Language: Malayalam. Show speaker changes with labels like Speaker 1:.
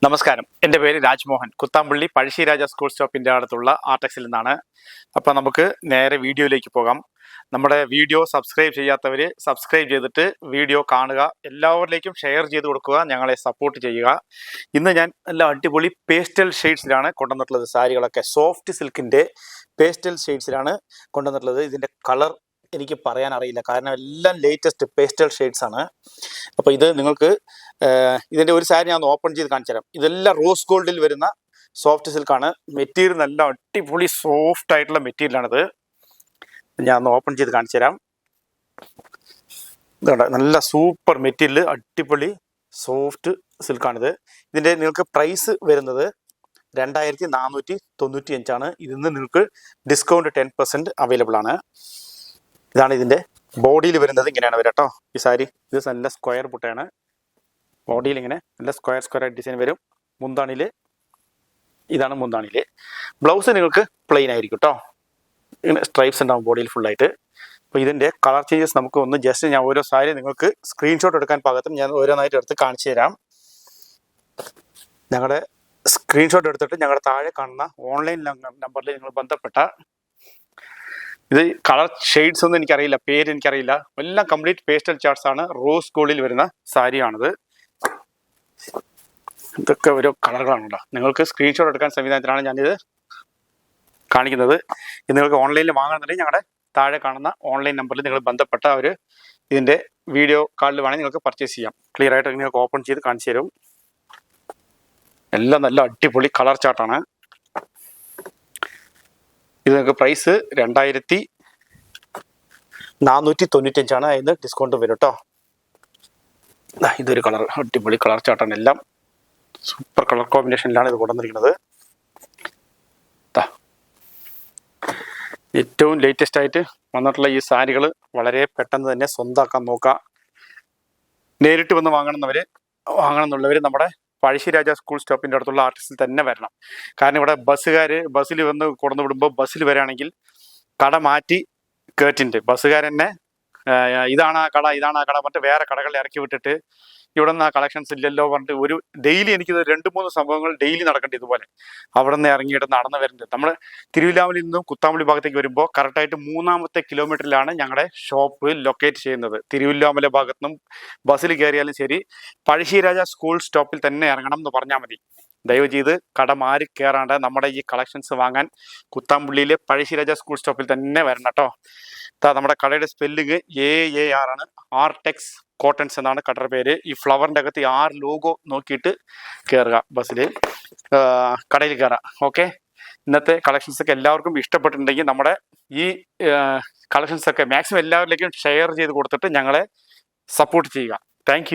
Speaker 1: നമസ്കാരം, എൻ്റെ പേര് രാജ്മോഹൻ. കുത്താമ്പള്ളി പഴശ്ശിരാജ സ്കൂൾ സ്റ്റോപ്പിൻ്റെ അടുത്തുള്ള ആർടെക്സിൽ നിന്നാണ്. അപ്പോൾ നമുക്ക് നേരെ വീഡിയോയിലേക്ക് പോകാം. നമ്മുടെ വീഡിയോ സബ്സ്ക്രൈബ് ചെയ്യാത്തവർ സബ്സ്ക്രൈബ് ചെയ്തിട്ട് വീഡിയോ കാണുക, എല്ലാവരിലേക്കും ഷെയർ ചെയ്ത് കൊടുക്കുക, ഞങ്ങളെ സപ്പോർട്ട് ചെയ്യുക. ഇന്ന് ഞാൻ നല്ല അടിപൊളി പേസ്റ്റൽ ഷെയ്ഡ്സിലാണ് കൊണ്ടുവന്നിട്ടുള്ളത്. സാരികളൊക്കെ സോഫ്റ്റ് സിൽക്കിൻ്റെ പേസ്റ്റൽ ഷെയ്ഡ്സിലാണ് കൊണ്ടുവന്നിട്ടുള്ളത്. ഇതിൻ്റെ കളർ എനിക്ക് പറയാൻ അറിയില്ല, കാരണം എല്ലാം ലേറ്റസ്റ്റ് പേസ്റ്റൽ ഷെയ്ഡ്സ് ആണ്. അപ്പോൾ ഇത് നിങ്ങൾക്ക് ഇതിൻ്റെ ഒരു സാരി ഞാൻ ഓപ്പൺ ചെയ്ത് കാണിച്ചു തരാം. ഇതെല്ലാം റോസ് ഗോൾഡിൽ വരുന്ന സോഫ്റ്റ് സിൽക്കാണ്. മെറ്റീരിയൽ നല്ല അടിപൊളി സോഫ്റ്റ് ആയിട്ടുള്ള മെറ്റീരിയലാണിത്. ഞാൻ ഒന്ന് ഓപ്പൺ ചെയ്ത് കാണിച്ചു തരാം. ഇതുണ്ട്, നല്ല സൂപ്പർ മെറ്റീരിയൽ, അടിപൊളി സോഫ്റ്റ് സിൽക്കാണിത്. ഇതിൻ്റെ നിങ്ങൾക്ക് പ്രൈസ് വരുന്നത് 2495 ഇതിൽ നിങ്ങൾക്ക് ഡിസ്കൗണ്ട് 10% അവൈലബിൾ ആണ്. ഇതാണ് ഇതിൻ്റെ ബോഡിയിൽ വരുന്നത്. ഇങ്ങനെയാണ് വരിക കേട്ടോ. ഈ സാരി ഇത് നല്ല സ്ക്വയർ പുട്ടയാണ്. ബോഡിയിൽ ഇങ്ങനെ നല്ല സ്ക്വയർ ഡിസൈൻ വരും. മുന്താണിയിൽ ഇതാണ് മുന്താണിയിൽ. ബ്ലൗസ് നിങ്ങൾക്ക് പ്ലെയിൻ ആയിരിക്കും കേട്ടോ. ഇങ്ങനെ സ്ട്രൈപ്സ് ഉണ്ടാവും ബോഡിയിൽ ഫുള്ളായിട്ട്. അപ്പോൾ ഇതിൻ്റെ കളർ ചേഞ്ചസ് നമുക്ക് ഒന്ന് ജസ്റ്റ് ഞാൻ ഓരോ സാരി നിങ്ങൾക്ക് സ്ക്രീൻഷോട്ട് എടുക്കാൻ പാകത്തും ഞാൻ ഓരോന്നായിട്ട് എടുത്ത് കാണിച്ചു തരാം. ഞങ്ങളുടെ സ്ക്രീൻഷോട്ട് എടുത്തിട്ട് ഞങ്ങളുടെ താഴെ കാണുന്ന ഓൺലൈൻ നമ്പറിൽ നിങ്ങൾ ബന്ധപ്പെട്ട ഇത് കളർ ഷെയ്ഡ്സ് ഒന്നും എനിക്കറിയില്ല, പേര് എനിക്കറിയില്ല, എല്ലാം കംപ്ലീറ്റ് പേസ്റ്റൽ ചാർട്ട്സ് ആണ്. റോസ് ഗോൾഡിൽ വരുന്ന സാരിയാണിത്. ഇതൊക്കെ ഓരോ കളറുകളാണല്ലോ. നിങ്ങൾക്ക് സ്ക്രീൻഷോട്ട് എടുക്കാൻ സംവിധാനത്തിലാണ് ഞാനിത് കാണിക്കുന്നത്. ഇത് നിങ്ങൾക്ക് ഓൺലൈനിൽ വാങ്ങണമെന്നുണ്ടെങ്കിൽ ഞങ്ങളുടെ താഴെ കാണുന്ന ഓൺലൈൻ നമ്പറിൽ നിങ്ങൾ ബന്ധപ്പെട്ട അവർ ഇതിൻ്റെ വീഡിയോ കാളിൽ വേണമെങ്കിൽ നിങ്ങൾക്ക് പർച്ചേസ് ചെയ്യാം. ക്ലിയർ ആയിട്ട് നിങ്ങൾക്ക് ഓപ്പൺ ചെയ്ത് കാണിച്ചു തരും. എല്ലാം നല്ല അടിപൊളി കളർ ചാർട്ടാണ്. ഇത് നിങ്ങൾക്ക് പ്രൈസ് 2495 അതിന് ഡിസ്കൗണ്ട് വരും കേട്ടോ. ഇതൊരു കളർ, അടിപൊളി കളർ ചാർട്ടാണ്. എല്ലാം സൂപ്പർ കളർ കോമ്പിനേഷനിലാണ് ഇത് കൊണ്ടുവന്നിരിക്കുന്നത്. ഏറ്റവും ലേറ്റസ്റ്റ് ആയിട്ട് വന്നിട്ടുള്ള ഈ സാരികൾ വളരെ പെട്ടെന്ന് തന്നെ സ്വന്തമാക്കാൻ നോക്കുക. നേരിട്ട് വന്ന് വാങ്ങണമെന്നുള്ളവർ നമ്മുടെ പഴശ്ശിരാജ സ്കൂൾ സ്റ്റോപ്പിൻ്റെ അടുത്തുള്ള ആർട്ടിസ്റ്റിൽ തന്നെ വരണം. കാരണം ഇവിടെ ബസ്സിൽ വന്ന് കൊണ്ടു വിടുമ്പോൾ ബസ്സിൽ വരികയാണെങ്കിൽ കട മാറ്റി കേട്ടിട്ടുണ്ട്. ബസ്സുകാരനെ ഇതാണ് ആ കട പറഞ്ഞിട്ട് വേറെ കടകളിൽ ഇറക്കി വിട്ടിട്ട് ഇവിടെ നിന്ന് ആ കളക്ഷൻസ് ഇല്ലല്ലോ പറഞ്ഞിട്ട് ഒരു ഡെയിലി എനിക്കിത് 2-3 സംഭവങ്ങൾ ഡെയിലി നടക്കേണ്ട ഇതുപോലെ. അവിടെ നിന്ന് ഇറങ്ങിയിട്ട് നടന്ന് വരുന്നത് നമ്മൾ തിരുവില്ലാമലയിൽ നിന്നും കുത്താമ്പള്ളി ഭാഗത്തേക്ക് വരുമ്പോൾ കറക്റ്റായിട്ട് 3ാമത്തെ കിലോമീറ്ററിലാണ് ഞങ്ങളുടെ ഷോപ്പ് ലൊക്കേറ്റ് ചെയ്യുന്നത്. തിരുവില്ലാമല ഭാഗത്തു നിന്നും ബസ്സിൽ കയറിയാലും ശരി പഴശ്ശിരാജ സ്കൂൾ സ്റ്റോപ്പിൽ തന്നെ ഇറങ്ങണം എന്ന് പറഞ്ഞാൽ മതി. ദയവ് ചെയ്ത് കട മാറി കയറാണ്ട് നമ്മുടെ ഈ കളക്ഷൻസ് വാങ്ങാൻ കുത്താമ്പള്ളിയിലെ പഴശ്ശിരാജ സ്കൂൾ സ്റ്റോപ്പിൽ തന്നെ വരണം കേട്ടോ. നമ്മുടെ കടയുടെ സ്പെല്ലിങ് AAR ആണ്. ആർടെക്സ് കോട്ടൺസ് എന്നാണ് കടയുടെ പേര്. ഈ ഫ്ലവറിൻ്റെ അകത്ത് ഈ R ലോഗോ നോക്കിയിട്ട് കയറുക, ബസ്സിൽ കടയിൽ കയറാം. ഓക്കെ, ഇന്നത്തെ കളക്ഷൻസ് ഒക്കെ എല്ലാവർക്കും ഇഷ്ടപ്പെട്ടിട്ടുണ്ടെങ്കിൽ നമ്മുടെ ഈ കളക്ഷൻസ് ഒക്കെ മാക്സിമം എല്ലാവരിലേക്കും ഷെയർ ചെയ്ത് കൊടുത്തിട്ട് ഞങ്ങളെ സപ്പോർട്ട് ചെയ്യുക. താങ്ക്